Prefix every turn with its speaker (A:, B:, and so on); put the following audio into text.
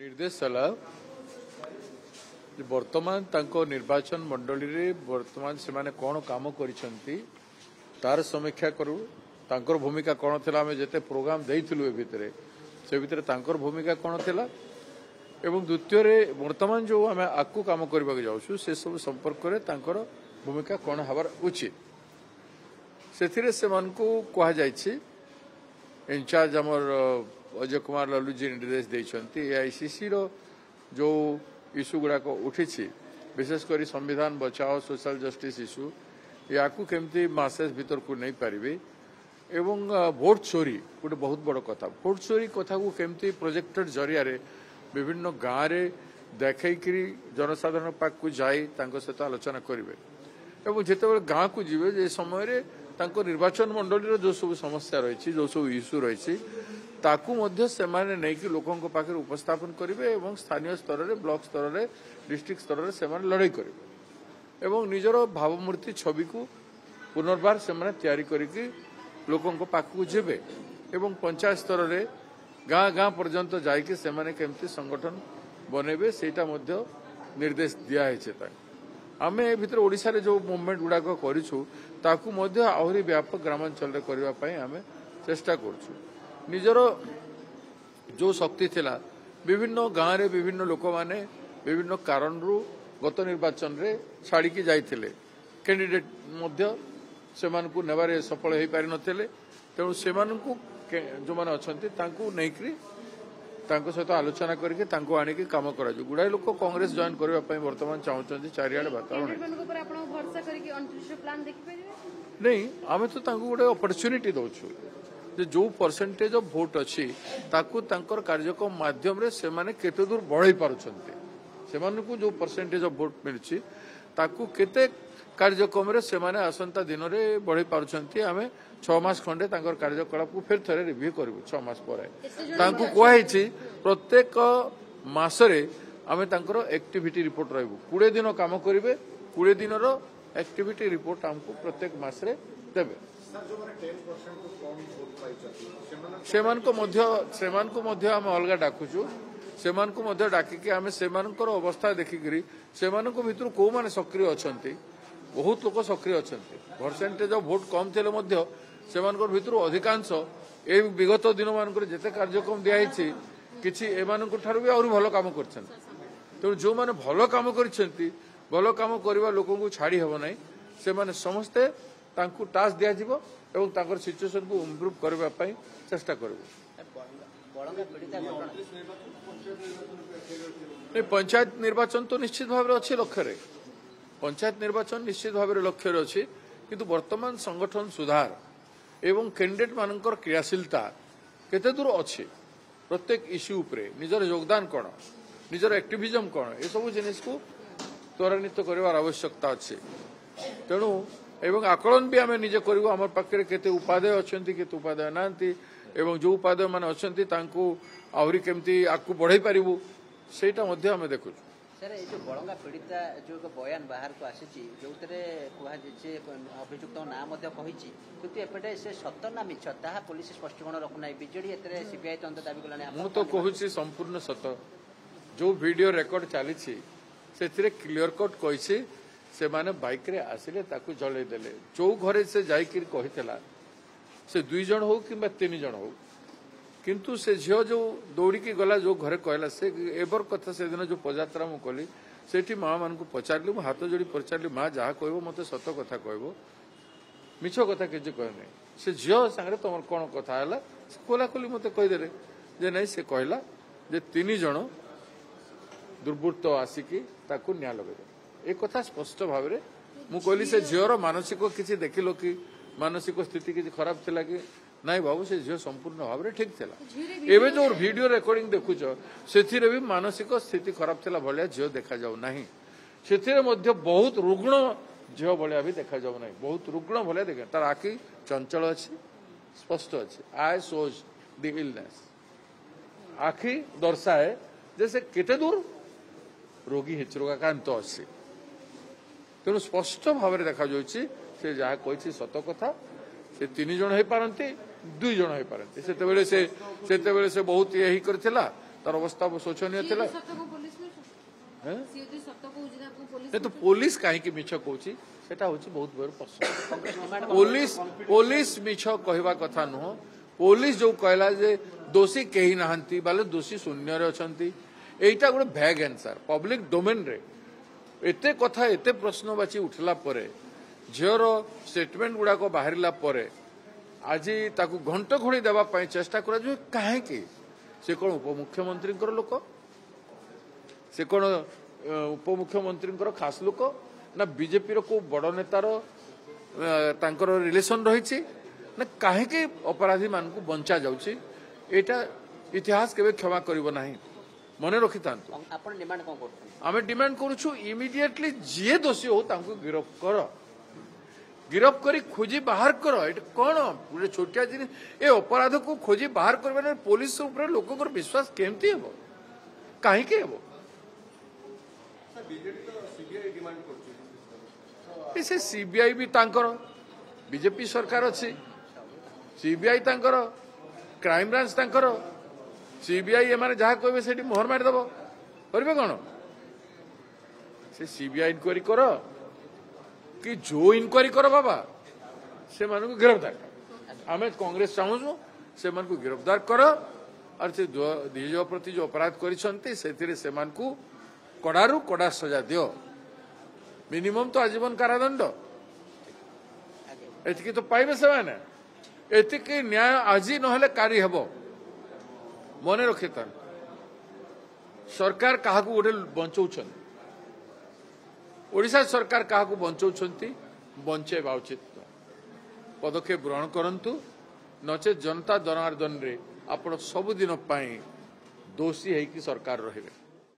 A: निर्देश है वर्तमान निर्वाचन मंडली रे वर्तमान से माने कौन काम करिसंती तार समीक्षा करू तांकर भूमिका कौन थिला हमें जेते प्रोग्राम देइथिलु ए भितरे से भितरे तांकर भूमिका कौन थिला एवं द्वितीय रे वर्तमान जो हमें आकु काम करबा के जाउछु से सब संपर्क रे तांकर भूमिका कौन हबार उचित सेथिरे से मन को कहा जायछि इंचार्ज हमर अजय कुमार लालू जी निर्देश देइछंती एआईसीसी रो जो इश्यू गुड़ाक उठी विशेषकर संविधान बचाओ सोशल जस्टिस इश्यू या केमती मासेस भीतर को नहीं पारिबे एवं भोट चोरी गोटे बहुत बड़ कथा भोट चोरी कथा को केमती प्रोजेक्टेड जरिया रे विभिन्न गाँव रे देखैकरी जनसाधारण पाक को जाई तांको सहित आलोचना करिवे एवं जेतेबेले गाँव को जीवे जे समय रे तांको निर्वाचन मंडली जो सब समस्या रही जो सब इश्यू रही ताकू मध्य सेमाने नहीं कि लोकों को पाखे उपस्थापन करेंगे एवं स्थानीय स्तर रे ब्लॉक स्तर रे डिस्ट्रिक्ट स्तर रे सेमाने लड़ाई करेंगे एवं निजर भावमूर्ति छवि को पुनर्बार सेमाने तैयारी करके लोकों को पाखु जेबे एवं पंचायत स्तर रे गाँ गाँ पर्यंत जाइके सेमाने केमती संगठन बनेबे सेटा मध्य निर्देश दिया है आमे ए भितर ओडिसा रे जो मूवमेंट गुड़ाक करिछु ताकू मध्य आहुरी व्यापक ग्रामांचल रे करबा पई आमे चेष्टा करछु निजर जो शक्ति थिला विभिन्न गाँव रे विभिन्न लोक माने विभिन्न कारण रु गत निर्वाचन रे छाड़ी की जाइथिले कैंडिडेट मध्य सेमान को नेबारे सफल हेई पारि नथिले तेणु सेमान को जो माने अछंती तांकू नेकरी तांको सहित आलोचना करके तांको आने के काम करा जो गुडाई लोक कांग्रेस जॉइन करबा पई वर्तमान चाहउछंती चारियाडे वातावरण नहीं आमे तो तांको गोटे अपॉर्चुनिटी दउछु जे जो परसेंटेज ऑफ वोट अच्छी ताकू तांकर कार्यक्रम माध्यम रे से माने केते दूर बढ़ाई पारुछंती सेमान को जो परसेंटेज ऑफ वोट मिलछि ताकू केते कार्यक्रम रे से माने आसंता दिन रे बढ़ाई पारुछंती आमे 6 मास खंडे तांकर कार्यकलाप को फिर थरे रिव्यू करबो 6 मास परे तांकू कोहाइछि प्रत्येक मासरे आमे तांकर एक्टिविटी रिपोर्ट रहबो 20 दिन काम करिवे 20 दिन रो एक्टिविटी रिपोर्ट हमको प्रत्येक मास रे देबे सेमान को मध्य आम अलग डाकुचु सेमान को मध्य डाकिकी आमे सेमानकर अवस्था देखिकरी सेमानक भितर को माने सक्रिय अछंती बहुत लोक सक्रिय अछंती परसेंटेज ऑफ वोट कम थिले मध्य सेमानकर भितर अधिकांश ए विगत दिन मानकर जेते कार्यक्रम दियाइछि किछि एमानक ठारु भी और भलो काम करछन तो जो माने भलो काम करछंती भलो काम करबा लोकन को छाड़ी हेबो नै से माने समस्ते तांकू टास्क दिया जिवो एवं तांकर सिचुएशन को इम्प्रूव करबा पई चेष्टा करबो पंचायत निर्वाचन तो निश्चित भाव रे अछि लक्ष्य रे पंचायत निर्वाचन निश्चित भाव रे लक्ष्य रे अछि किंतु वर्तमान संगठन सुधार एवं कैंडिडेट मानकर क्रियाशीलता केते दूर अछि प्रत्येक इश्यू उपरे निजर योगदान कोन निजर एक्टिविज्म कोन ए सब जिनिस को त्वरान्वित करबार आवश्यकता अछि तेणु एवं आकलन भी आम निजे करूँ आम पाखे केते उपादेय अच्छी केते उपादेय नांती एवं जो उपादेय मान अच्छी आहरी केमती आगू बढ़ाई पारिबु सेटा मध्य आम देखु
B: सर ये जो बड़ंगा पीड़िता जो बयान बाहर को आसी जो अभियुक्त ना किंतु एपटे से सत ना मिछ ताहा पुलिस स्पष्टीकरण रखुना बीजेडी एतरे सीबीआई तंत्र दाबी कलानी
A: मु तो कहूची संपूर्ण सत जो वीडियो रिकॉर्ड चली से क्लियर कट कही से माने बाइक रे आसिले ताकू जले देले जो घरे से जाइकिर कहितला से 2 जण हो कि 3 जण हो किंतु से झियो जो दौड़ी की गला जो घरे कहला से एबर कथा से दिन जो पदयात्रा मु कली सेठी मां मान को पचारली हाथ जोड़ी पचारली मां जहा कहबो मते सत कथा कहबो मिछ कथा के जे कहने से झियो संगे तमर कोन कथा हला कोला कोली मते कहि देले जे नहीं से कहला जे 3 जण दुर्बृत्त आसिकी ताकू न्या लगे एक कथा स्पष्ट भाव में मु कहली से झीवर मानसिक किसी देखिल कि मानसिक स्थिति किसी खराब थिला कि नाई बाबू से झील संपूर्ण भाव में ठीक थिला एबे जो वीडियो रिकॉर्डिंग देखुछ सेथिरे भी मानसिक स्थिति खराब थिला भलिया झील देखा जाऊ नाही सेथिरे मध्य बहुत रुग्ण झील भलिया भी देखा जाऊ नाही बहुत रुग्ण भलिया देखे तार आखि चंचल अछि स्पष्ट अछि आई शोज द इलनेस आखि दर्शाए जैसे केते दूर रोगी हिचरोगाकांत अछि तेणु स्पष्ट भाव में देखा जाउछि से जहाँ कही सत कथा से 3 जण हो पारती 2 जण हो पारती से बहुत ये करथिला तार अवस्था शोचनीय थिला हैं?
C: पुलिस
A: नहीं तो पुलिस कहीं मिछ कहूँ सेटा हूँ बहुत बड़ प्रश्न
B: कांग्रेस मुवमेंट
A: पुलिस मिछ कहवा कथा नुह पुलिस जो कहला जे दोषी कहीं नहांती बाले दोषी शून्य रे अछंती एटा गोटे भैग आंसर पब्लिक डोमेन रे एते कथा एते प्रश्नवाची उठला परे झीर स्टेटमेंट गुड़ाक बाहरिला परे आज ताकू घंट घोड़ी देवा पाई चेष्टा करा जो काहे से कौन उपमुख्यमंत्री लोक से कौन उपमुख्यमंत्री खास लोक ना बीजेपी को बड़ नेतार तांकर रिलेशन रही ना काहे अपराधी मान को बंचा जाउची एटा इतिहास केबे क्षमा करिवो नाही मने रखि तांतु
B: आपण डिमांड कोन करथन
A: आमे डिमांड करूछु इमीडिएटली जे दोषी हो तांको गिरफ्त कर गिरफ्त करी खोजी बाहर कर एटा कोन पूरे छोटिया जिन ए अपराध को खोजी बाहर करबे पुलिस ऊपर लोककर विश्वास केमती हेबो काहे के हेबो से सीबीआई भी तांकर बीजेपी सरकार अच्छी सीबीआई तांकर क्राइम ब्रांच तांकर सीबीआई एमाने जहाँ कहबे सेठी मोहर मारि दबो करबे कोन से सीबीआई इंक्वायरी कर कि जो इंक्वायरी कर बाबा से मान को गिरफ्तार आमे कांग्रेस चाहूँ से मान को गिरफ्तार कर और से निज प्रति जो अपराध करिसंती सेथिरे से मान को कड़ारू कड़ा सजा दियो मिनिमम तो आजीवन कारादंड एतिकी तो पाइबे से माने एतिकी न्याय आजी नहले कारी हेबो मने रखिता सरकार काहाकू गोटे बंचौछन ओडिशा सरकार काहाकू बंचौछंती बंचेबा उचित पदक्षेप ग्रहण करंतु नचे जनता जनार्दन रे आपण सब दिन पाई दोषी है कि सरकार रहिबे।